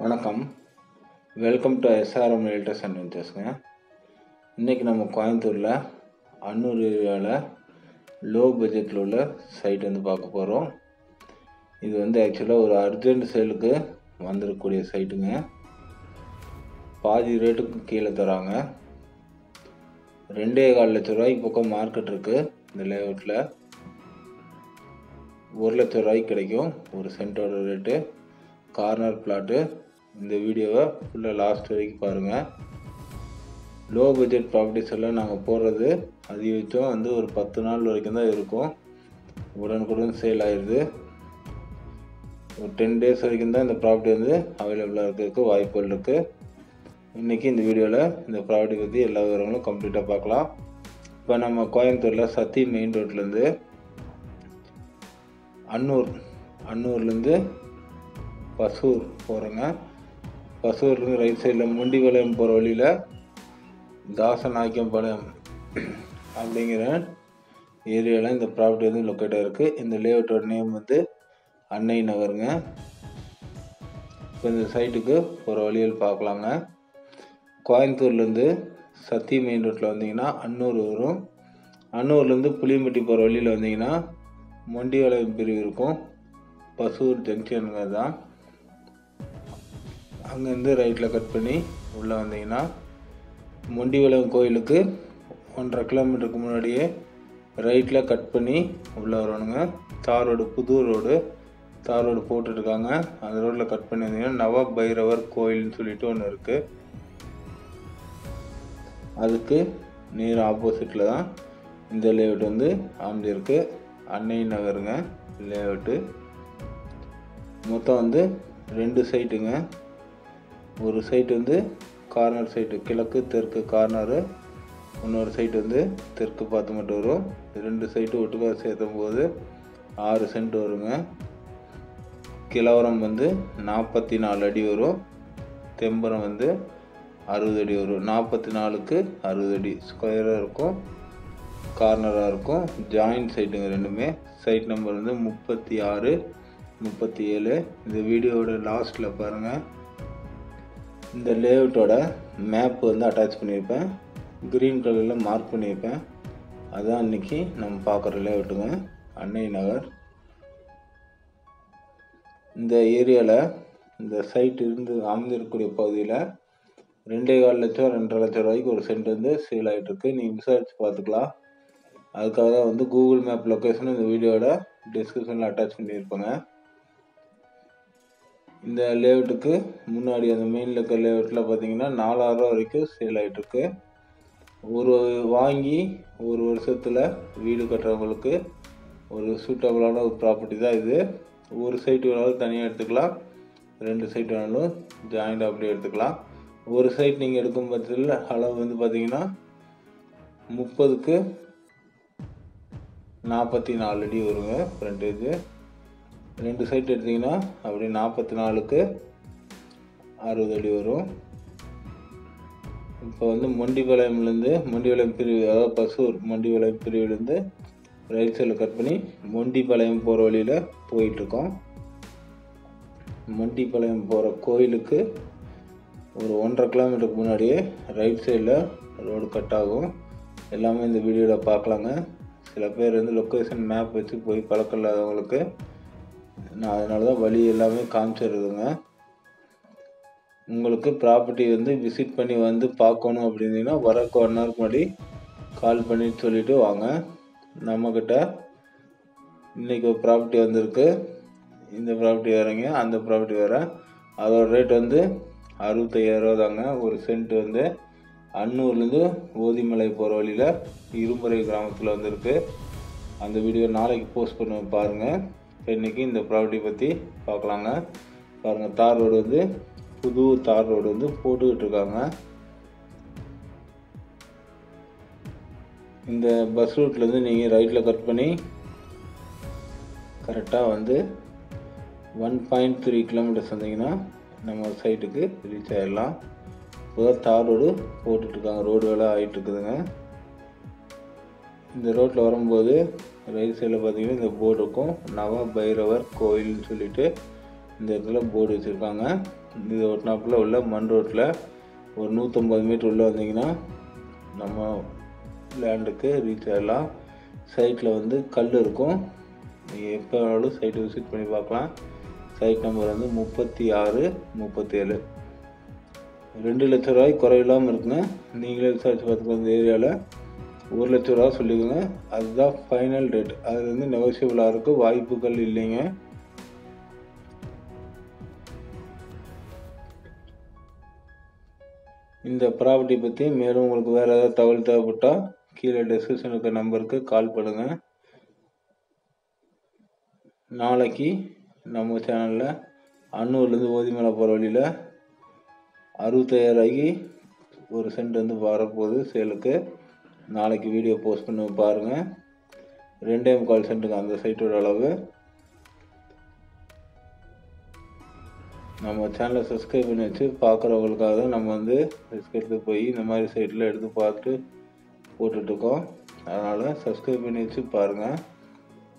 வணக்கம். Welcome to SRM realtors and வெஞ்சர்ஸ்ங்க. இன்றைக்கி நம்ம கோயம்புத்தூரில் அன்னூர் ஏரியாவில் லோ பட்ஜெட்டில் உள்ள சைட் பார்க்க போகிறோம். இது ஆக்சுவலாக ஒரு அர்ஜென்ட் சேலுக்கு வந்துருக்கக்கூடிய சைட்டுங்க. பாதி ரேட்டுக்கு கீழே தராங்க. 2.25 லட்ச ரூபாய்க்கு பக்கம் மார்க்கெட் இருக்குது. இந்த லேஅவுட்டில் 1 லட்ச ரூபாய்க்கு கிடைக்கும் ஒரு சென்ட்டோட ரேட்டு. Corner plot. இந்த வீடியோவை ஃபுல்லாக லாஸ்ட் வரைக்கும் பாருங்கள். லோ பட்ஜெட் ப்ராப்பர்ட்டிஸ் எல்லாம் நாங்கள் போடுறது அதிகபட்சம் ஒரு 10 நாள் வரைக்கும் தான் இருக்கும். உடனுக்குடன் சேல் ஆயிடுது. ஒரு 10 டேஸ் வரைக்கும் தான் இந்த ப்ராப்பர்ட்டி அவைலபிளாக இருக்கிறதுக்கு வாய்ப்புகள் இருக்குது. இன்றைக்கி இந்த வீடியோவில் இந்த ப்ராப்பர்ட்டி பற்றி எல்லா விவரங்களும் கம்ப்ளீட்டாக பார்க்கலாம். இப்போ நம்ம கோயம்புத்தூரில் சத்தி மெயின் ரோட்லேருந்து அன்னூர்லேருந்து பசூர் போகிறோங்க. பசூர்லேருந்து ரைட் சைடில் முண்டிபாளையம் போகிற வழியில் தாசநாயக்கம்பாளையம் அப்படிங்கிற ஏரியாவில் இந்த ப்ராப்பர்ட்டி லொக்கேட்டாக இருக்குது. இந்த லேஅவுட்டோட நேம் அன்னை நகருங்க. இப்போ இந்த சைட்டுக்கு போகிற வழியில் பார்க்கலாங்க. கோயம்புத்தூர்லேருந்து சத்தி மெயின் ரோட்டில் வந்தீங்கன்னா அன்னூர் வரும். அன்னூர்லேருந்து புளியம்பட்டி போகிற வழியில் வந்தீங்கன்னா முண்டிபாளையம் பிரிவு இருக்கும். பசூர் ஜங்ஷனுங்க தான். அங்கேருந்து ரைட்டில் கட் பண்ணி உள்ளே வந்தீங்கன்னா முண்டிபாளையம் கோயிலுக்கு 1.5 கிலோமீட்டருக்கு முன்னாடியே ரைட்டில் கட் பண்ணி உள்ளே வரணுங்க. தார் ரோடு, புது ரோடு, தார் ரோடு போட்டுட்ருக்காங்க. அந்த ரோட்டில் கட் பண்ணி வந்தீங்கன்னா நவ பைரவர் கோயில்னு சொல்லிட்டு ஒன்று இருக்குது. அதுக்கு நேர் ஆப்போசிட்டில் தான் இந்த லேஅவுட் அமைஞ்சிருக்கு. அன்னை நகருங்க லேஅவுட்டு. மொத்தம் 2 சைட்டுங்க. ஒரு சைட்டு கார்னர் சைட்டு, கிழக்கு தெற்கு கார்னரு. இன்னொரு சைட்டு தெற்கு பார்த்து மட்டும் வரும். 2 சைட்டு ஒட்டுக்காக சேர்த்தும் போது 6 சென்ட் வருங்க. கிழவரம் 44 அடி வரும். தெம்பரம் 60 அடி வரும். 44க்கு 60 அடி ஸ்கொயராக இருக்கும், கார்னராக இருக்கும். ஜாயிண்ட் சைட்டுங்க ரெண்டுமே. Site number 36, 37. இந்த வீடியோவோட லாஸ்ட்டில் பாருங்கள். இந்த லேஅவுட்டோட மேப் அட்டாச் பண்ணியிருப்பேன். க்ரீன் கலரில் மார்க் பண்ணியிருப்பேன். அதுதான் இன்றைக்கி நம்ம பார்க்குற லேஅவுட்டுங்க, அன்னை நகர். இந்த ஏரியாவில் இந்த சைட் அமைந்திருக்கக்கூடிய பகுதியில் 2.25 லட்சம் 2.5 லட்சம் ரூபாய்க்கு ஒரு சென்ட் சேல் ஆகிட்டுருக்கு. நீங்கள் விசாரித்து பார்த்துக்கலாம். அதுக்காக தான் கூகுள் மேப் லொக்கேஷன் இந்த வீடியோட டிஸ்கிரிப்ஷனில் அட்டாச் பண்ணியிருப்பேங்க. இந்த லேஅவுட்டுக்கு முன்னாடி அந்த மெயினில் இருக்க லேஅவுட்டில் பார்த்தீங்கன்னா 4,000 ரூபா வரைக்கும் சேல் ஆகிட்டுருக்கு. வாங்கி 1 வருஷத்தில் வீடு கட்டுறவங்களுக்கு ஒரு சூட்டபுளான ஒரு ப்ராப்பர்ட்டி தான் இது. ஒரு சைட்டு வேணாலும் தனியாக எடுத்துக்கலாம், 2 சைட் வேணாலும் ஜாயிண்ட் அப்படியே எடுத்துக்கலாம். ஒரு சைட் நீங்கள் எடுக்கும் பட்சத்தில் அளவு பார்த்தீங்கன்னா 30க்கு 44 அடி வருங்க ஃப்ரண்டேஜ். 2 சைட் எடுத்திங்கன்னா அப்படி 44க்கு 60 அடி வரும். இப்போ முண்டிபாளையம் பிரிவு, அதாவது பசூர் முண்டிபாளையம் பிரிவுலேருந்து ரைட் சைடில் கட் பண்ணி முண்டிபாளையம் போகிற வழியில் போயிட்டுருக்கோம். முண்டிபாளையம் போகிற கோயிலுக்கு ஒரு 1.5 கிலோமீட்டருக்கு முன்னாடியே ரைட் சைடில் ரோடு கட் ஆகும். எல்லாமே இந்த வீடியோவில் பார்க்கலாங்க. சில பேர் லொக்கேஷன் மேப் வச்சு போய் பழக்கம் இல்லாதவங்களுக்கு நான் அதனால தான் வழி எல்லாமே காமிச்சிடுறதுங்க. உங்களுக்கு ப்ராப்பர்ட்டி விசிட் பண்ணி பார்க்கணும் அப்படின்னா வரக்கு 1 ஹவருக்கு முன்னாடி கால் பண்ணி சொல்லிவிட்டு வாங்க. நம்மக்கிட்ட இன்றைக்கி ஒரு ப்ராப்பர்ட்டி வந்திருக்கு. இந்த ப்ராப்பர்ட்டி வேறங்க, அந்த ப்ராப்பர்ட்டி வேறு. அதோட ரேட் 65,000 ரூபா தாங்க. ஒரு சென்ட் அன்னூர்லேருந்து ஓதிமலை போகிற வழியில் இரும்புரை கிராமத்தில் வந்திருக்கு. அந்த வீடியோ நாளைக்கு போஸ்ட் பண்ண பாருங்கள். இன்றைக்கி இந்த ப்ராப்பர்ட்டி பற்றி பார்க்கலாங்க. பாருங்கள், தார் ரோடு புது தார் ரோடு போட்டுக்கிட்டு இருக்காங்க. இந்த பஸ் ரூட்லேருந்து நீங்கள் ரைட்டில் கட் பண்ணி கரெக்டாக 1.3 கிலோமீட்டர்ஸ் வந்தீங்கன்னா நம்ம சைட்டுக்கு ரீச் ஆகிடலாம். இப்போ தார் ரோடு போட்டுட்ருக்காங்க. ரோடு வேலை ஆகிட்டுருக்குதுங்க. இந்த ரோட்டில் வரும்போது ரைட் சைடில் பார்த்தீங்கன்னா இந்த போர்டு இருக்கும், நவ பைரவர் கோயில்னு சொல்லிட்டு இந்த இடத்துல போர்டு வச்சுருக்காங்க. இது ஒட்டினாப்பில் உள்ள மண் ரோட்டில் ஒரு 150 மீட்டர் உள்ளே வந்தீங்கன்னா நம்ம லேண்டுக்கு ரீச் ஆகலாம். சைட்டில் வந்து கல் இருக்கும். நீங்கள் எப்போ வேணாலும் சைட்டை விசிட் பண்ணி பார்க்கலாம். சைட் நம்பர் வந்து 36, 37. 2 லட்ச ரூபாய்க்கு குறையில்லாமல் இருக்குங்க. நீங்களே விசாரிச்சு பார்த்துக்கோ. இந்த ஏரியாவில் 1 லட்ச ரூபா சொல்லிக்கோங்க. அதுதான் ஃபைனல் ரேட். அது வந்து நெகோஷியபிளாக இருக்குது, வாய்ப்புகள் இல்லைங்க. இந்த ப்ராப்பர்ட்டி பற்றி மேலும் உங்களுக்கு வேறு ஏதாவது தகவல் தேவைப்பட்டால் கீழே டிஸ்கிரிப்ஷன் இருக்க நம்பருக்கு கால் பண்ணுங்கள். நாளைக்கு நம்ம சேனலில் அன்னூர்லேருந்து ஓதிமலை போகிற வழியில் 65,000 ரூபாய்க்கு ஒரு சென்ட் வந்து வரப்போகுது சேலுக்கு. நாளைக்கு வீடியோ போஸ்ட் பண்ணி பாருங்கள். 2.25 சென்ட்டுங்க அந்த சைட்டோட அளவு. நம்ம சேனலை சப்ஸ்கிரைப் பண்ணி வச்சு பார்க்குறவங்களுக்காக நம்ம வந்து ரிஸ்க் எடுத்து போய் இந்த மாதிரி சைட்டில் எடுத்து பார்த்து போட்டுட்ருக்கோம். அதனால் சப்ஸ்கிரைப் பண்ணி வச்சு பாருங்கள்.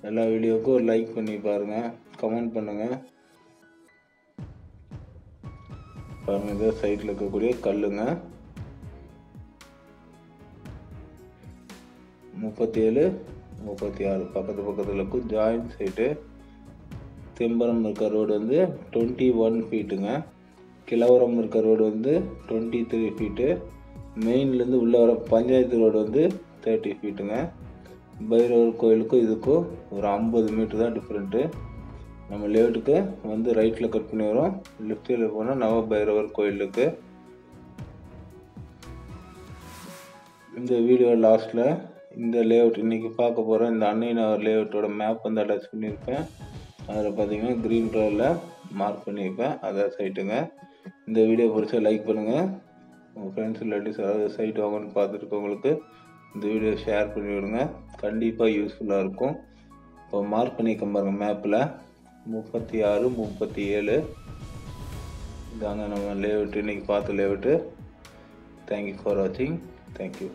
எல்லா வீடியோவுக்கும் ஒரு லைக் பண்ணி பாருங்கள், கமெண்ட் பண்ணுங்கள். பாருங்கள், இந்த சைட்டில் இருக்கக்கூடிய கல்லுங்க. 37, 36 பக்கத்தில் இருக்கும் ஜாயிண்ட் சைட்டு. தெம்பரம் இருக்க ரோடு வந்து 21 ஃபீட்டுங்க. கிழவரம் இருக்க ரோடு வந்து 23 ஃபீட்டு. மெயின்லேருந்து உள்ளே வர பஞ்சாயத்து ரோடு வந்து 30 ஃபீட்டுங்க. பைரவர் கோயிலுக்கும் இதுக்கும் ஒரு 50 மீட்டர் தான் டிஃப்ரெண்ட்டு. நம்ம லேஅவுட்டுக்கு வந்து ரைட்டில் கட் பண்ணி வரோம். லெஃப்டில் போனால் நவ பைரவர் கோயிலுக்கு. இந்த வீடியோ லாஸ்ட்டில் இந்த லேஅவுட் இன்றைக்கி பார்க்க போகிற இந்த அன்னை நகர் லேஅவுட்டோட மேப் வந்து அட்டாச் பண்ணியிருப்பேன். அதில் பார்த்தீங்கன்னா க்ரீன் கலரில் மார்க் பண்ணியிருப்பேன். அதான் சைட்டுங்க. இந்த வீடியோ பிடிச்சா லைக் பண்ணுங்கள். உங்கள் ஃப்ரெண்ட்ஸ் ரிலேட்டிவ்ஸ் அதாவது சைட் வாங்கன்னு பார்த்துருக்கவங்களுக்கு இந்த வீடியோ ஷேர் பண்ணி விடுங்க. கண்டிப்பாக யூஸ்ஃபுல்லாக இருக்கும். இப்போ மார்க் பண்ணியிருக்கேன் பாருங்கள் மேப்பில் 36, 37 இதாங்க நம்ம லேஅவுட்டு, இன்றைக்கி பார்த்த லேஅவுட்டு. தேங்க்யூ ஃபார் வாட்சிங். தேங்க்யூ.